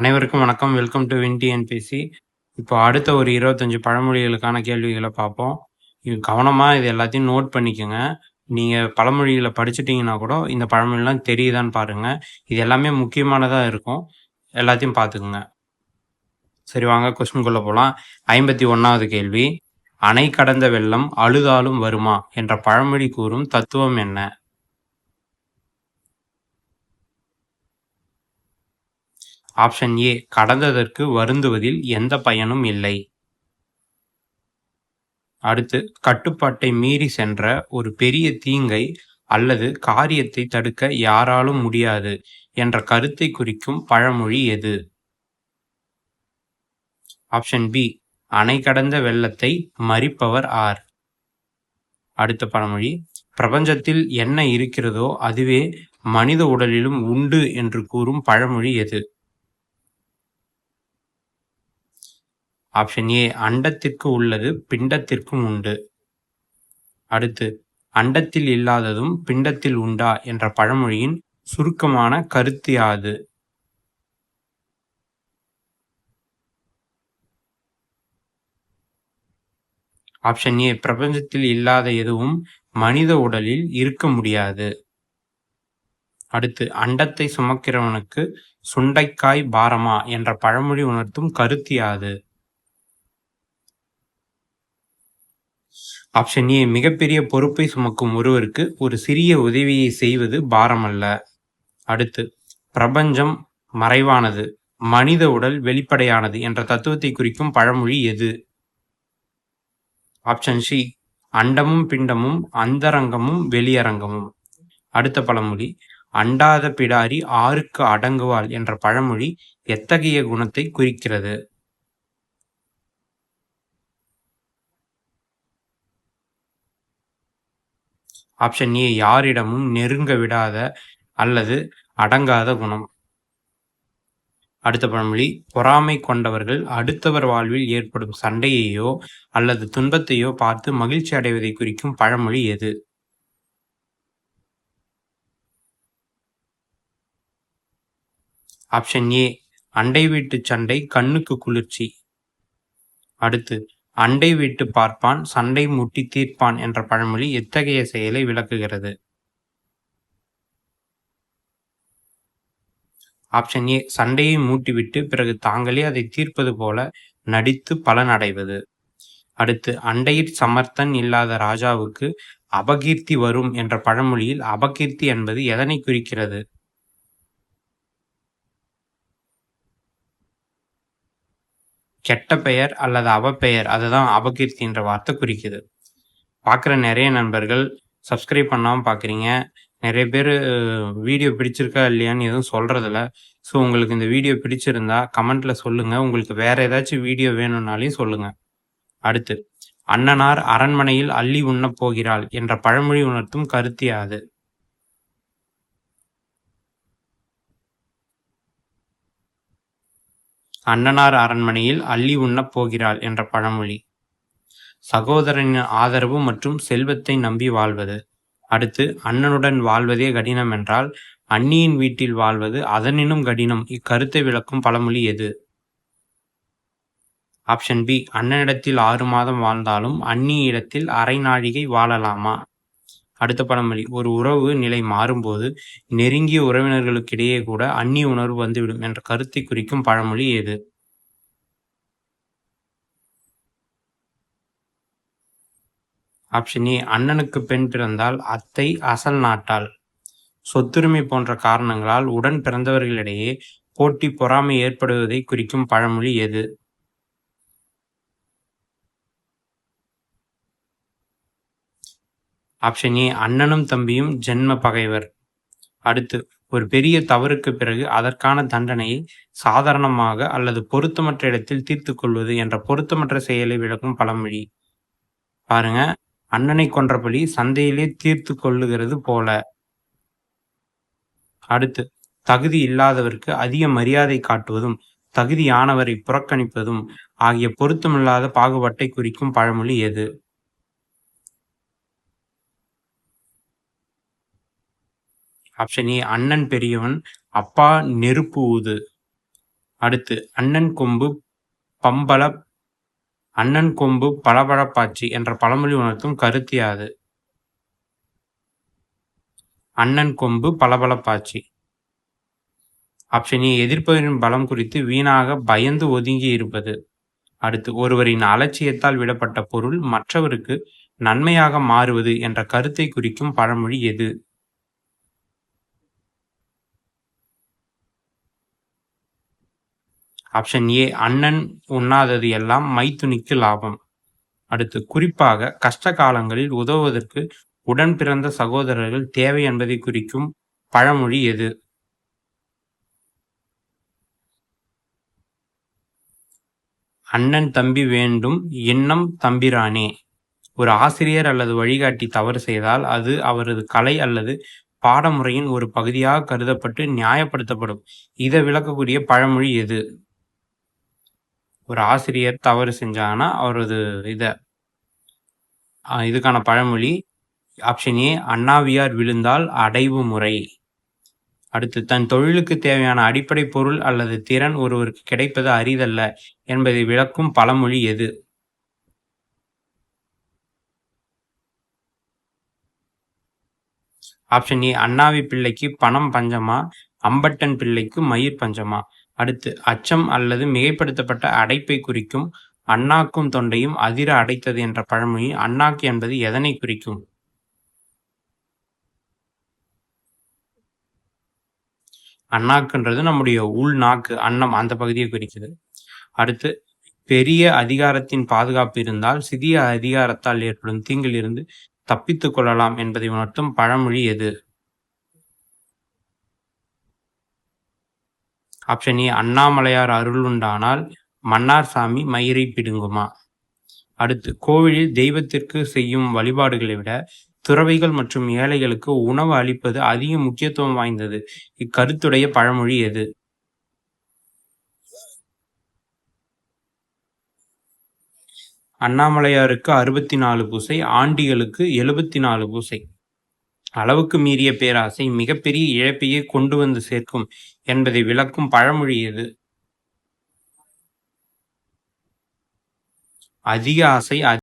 அனைவருக்கும் வணக்கம். Welcome to win TNPSC. இப்போ அடுத்த ஒரு 25 பழமொழிகளுக்கான கேள்விகளை பார்ப்போம். கவனமாக இது எல்லாத்தையும் நோட் பண்ணிக்கோங்க. நீங்கள் பழமொழிகளை படிச்சிட்டிங்கன்னா கூட இந்த பழமொழிலாம் தெரியுதான்னு பாருங்கள். இது எல்லாமே முக்கியமானதாக இருக்கும். எல்லாத்தையும் பார்த்துக்குங்க. சரி, வாங்க கொஸ்டின்குள்ளே போகலாம். 51வது கேள்வி. அணை கடந்த வெள்ளம் அழுதாலும் வருமா என்ற பழமொழி கூறும் தத்துவம் என்ன? ஆப்ஷன் ஏ, கடந்ததற்கு வருந்துவதில் எந்த பயனும் இல்லை. அடுத்து, கட்டுப்பாட்டை மீறி சென்ற ஒரு பெரிய தீங்கை அல்லது காரியத்தை தடுக்க யாராலும் முடியாது என்ற கருத்தை குறிக்கும் பழமொழி எது? ஆப்ஷன் பி, அணை கடந்த வெள்ளத்தை மறிப்பவர் ஆர். அடுத்த பழமொழி, பிரபஞ்சத்தில் என்ன இருக்கிறதோ அதுவே மனித உடலிலும் உண்டு என்று கூறும் பழமொழி எது? ஆப்ஷன் ஏ, அண்டத்திற்கு உள்ளது பிண்டத்திற்கும் உண்டு. அடுத்து, அண்டத்தில் இல்லாததும் பிண்டத்தில் உண்டா என்ற பழமொழியின் சுருக்கமான கருத்து யாது? ஆப்ஷன் ஏ, பிரபஞ்சத்தில் இல்லாத எதுவும் மனித உடலில் இருக்க முடியாது. அடுத்து, அண்டத்தை சுமக்கிறவனுக்கு சுண்டைக்காய் பாரமா என்ற பழமொழி உணர்த்தும் கருத்து யாது? ஆப்ஷன் ஏ, மிகப்பெரிய பொறுப்பை சுமக்கும் ஒருவருக்கு ஒரு சிறிய உதவியை செய்வது பாரமல்ல. அடுத்து, பிரபஞ்சம் மறைவானது, மனித உடல் வெளிப்படையானது என்ற தத்துவத்தை குறிக்கும் பழமொழி எது? ஆப்ஷன் சி, அண்டமும் பிண்டமும் அந்தரங்கமும் வெளியரங்கமும். அடுத்த பழமொழி, அண்டாத பிடாரி ஆருக்கு அடங்குவாள் என்ற பழமொழி எத்தகைய குணத்தை குறிக்கிறது? ஆப்ஷன் ஏ, யாரிடமும் நெருங்க விடாத அல்லது அடங்காத குணம். அடுத்த பழமொழி, பொறாமை கொண்டவர்கள் அடுத்தவர் வாழ்வில் ஏற்படும் சண்டையையோ அல்லது துன்பத்தையோ பார்த்து மகிழ்ச்சி அடைவதை குறிக்கும் பழமொழி எது? ஆப்ஷன் ஏ, அண்டை வீட்டு சண்டை கண்ணுக்கு குளிர்ச்சி. அடுத்து, அண்டை வீட்டு பார்ப்பான் சண்டை முட்டி தீர்ப்பான் என்ற பழமொழி எத்தகைய செயலை விளக்குகிறது? ஆப்ஷன் ஏ, சண்டையை மூட்டிவிட்டு பிறகு தாங்களே அதை தீர்ப்பது போல நடித்து பலன் அடைவது. அடுத்து, அண்டையிற் சமர்த்தன் இல்லாத ராஜாவுக்கு அபகீர்த்தி வரும் என்ற பழமொழியில் அபகீர்த்தி என்பது எதனை குறிக்கிறது? கெட்ட பெயர் அல்லது அவப்பெயர், அதுதான் அபகீர்த்தி என்ற வார்த்தை குறிக்குது. பார்க்குற நிறைய நண்பர்கள் சப்ஸ்கிரைப் பண்ணாமல் பார்க்குறீங்க. நிறைய பேர் வீடியோ பிடிச்சிருக்கா இல்லையான்னு எதுவும் சொல்கிறதில்ல. ஸோ உங்களுக்கு இந்த வீடியோ பிடிச்சிருந்தா கமெண்ட்டில் சொல்லுங்கள். உங்களுக்கு வேறு ஏதாச்சும் வீடியோ வேணும்னாலையும் சொல்லுங்கள். அடுத்து, அண்ணனார் அரண்மனையில் அள்ளி உண்ணப் போகிறாள் என்ற பழமொழி உணர்த்தும் கருத்து யாது? அண்ணனார் அரண்மனையில் அள்ளி உண்ணப் போகிறாள் என்ற பழமொழி சகோதரனின் ஆதரவு மற்றும் செல்வத்தை நம்பி வாழ்வது. அடுத்து, அண்ணனுடன் வாழ்வதே கடினம் என்றால் அண்ணியின் வீட்டில் வாழ்வது அதனினும் கடினம் இக்கருத்தை விளக்கும் பழமொழி எது? ஆப்ஷன் பி, அண்ணனிடத்தில் 6 மாதம் வாழ்ந்தாலும் அண்ணியிடத்தில் அரை நாழிகை வாழலாமா? அடுத்த பழமொழி, ஒரு உறவு நிலை மாறும்போது நெருங்கிய உறவினர்களுக்கிடையே கூட அந்நிய உணர்வு வந்துவிடும் என்ற கருத்தை குறிக்கும் பழமொழி எது? ஆப்ஷன் ஏ, அண்ணனுக்கு பெண் பிறந்தால் அத்தை அசல் நாட்டாள். சொத்துரிமை போன்ற காரணங்களால் உடன் பிறந்தவர்களிடையே போட்டி பொறாமை ஏற்படுவதை குறிக்கும் பழமொழி எது? ஆப்ஷன் ஏ, அண்ணனும் தம்பியும் ஜென்ம பகைவர். அடுத்து, ஒரு பெரிய தவறுக்கு பிறகு அதற்கான தண்டனையை சாதாரணமாக அல்லது பொருத்தமற்ற இடத்தில் தீர்த்து கொள்வது என்ற பொருத்தமற்ற செயலை விளக்கும் பழமொழி. பாருங்க, அண்ணனை கொன்ற பழி சந்தையிலே தீர்த்து கொள்ளுகிறது போல. அடுத்து, தகுதி இல்லாதவருக்கு அதிக மரியாதை காட்டுவதும் தகுதியானவரை புறக்கணிப்பதும் ஆகிய பொருத்தமில்லாத பாகுபாட்டை குறிக்கும் பழமொழி எது? ஆப்ஷன் ஏ, அண்ணன் பெரியவன் அப்பா நெருப்பு ஊது. அடுத்து அண்ணன் கொம்பு பளபளப்பாச்சு என்ற பழமொழி உணர்த்தும் கருத்து யாது? அண்ணன் கொம்பு பளபளப்பாச்சு. ஆப்ஷன் ஏ எதிர்ப்பவரின் பலம் குறித்து வீணாக பயந்து ஒதுங்கி இருப்பது. அடுத்து ஒருவரின் அலட்சியத்தால் விடப்பட்ட பொருள் மற்றவருக்கு நன்மையாக மாறுவது என்ற கருத்தை குறிக்கும் பழமொழி எது? ஆப்ஷன் ஏ அண்ணன் உண்ணாதது எல்லாம் மைத்துனிக்கு லாபம். அடுத்து குறிப்பாக கஷ்ட காலங்களில் உதவுவதற்கு உடன் பிறந்த சகோதரர்கள் தேவை என்பதை குறிக்கும் பழமொழி எது? அண்ணன் தம்பி வேண்டும் எண்ணம் தம்பிரானே. ஒரு ஆசிரியர் அல்லது வழிகாட்டி தவறு செய்தால் அது அவரது கலை அல்லது பாடமுறையின் ஒரு பகுதியாக கருதப்பட்டு நியாயப்படுத்தப்படும். இதை விளக்கக்கூடிய பழமொழி எது? ஒரு ஆசிரியர் தவறு செஞ்சாங்கன்னா அவரது இதுக்கான பழமொழி ஆப்ஷன் ஏ அண்ணாவியார் விழுந்தால் அடைவு முறை. அடுத்து தன் தொழிலுக்கு தேவையான அடிப்படை பொருள் அல்லது திறன் ஒருவருக்கு கிடைப்பது அரிதல்ல என்பதை விளக்கும் பழமொழி எது? ஆப்ஷன் ஏ அண்ணாவி பிள்ளைக்கு பணம் பஞ்சமா, அம்பட்டன் பிள்ளைக்கு மயிர் பஞ்சமா. அடுத்து அச்சம் அல்லது மிகைப்படுத்தப்பட்ட அடைப்பை குறிக்கும் அண்ணாக்கும் தொண்டையும் அதிர அடைத்தது என்ற பழமொழி அண்ணாக்கு என்பது எதனை குறிக்கும்? அண்ணாக்குன்றது நம்முடைய உள் நாக்கு அன்னம் அந்த பகுதியை குறிக்குது. அடுத்து பெரிய அதிகாரத்தின் பாதுகாப்பு இருந்தால் சிறிய அதிகாரத்தால் ஏற்படும் தீங்கில் இருந்து தப்பித்துக் கொள்ளலாம் என்பதை உணர்த்தும் பழமொழி எது? ஆப்ஷன் ஏ அண்ணாமலையார் அருளுண்டானால் மன்னார் சாமி மயிரை பிடுங்குமா. அடுத்து கோவிலில் தெய்வத்திற்கு செய்யும் வழிபாடுகளை விட துறவிகள் மற்றும் ஏழைகளுக்கு உணவு அளிப்பது அதிக முக்கியத்துவம் வாய்ந்தது. இக்கருத்துடைய பழமொழி எது? அண்ணாமலையாருக்கு 64 பூசை, ஆண்டிகளுக்கு 74 பூசை. அளவுக்கு மீறிய பேராசை மிகப்பெரிய இழப்பையே கொண்டு வந்து சேர்க்கும் என்பதை விளக்கும் பழமொழி எது? அதிக ஆசை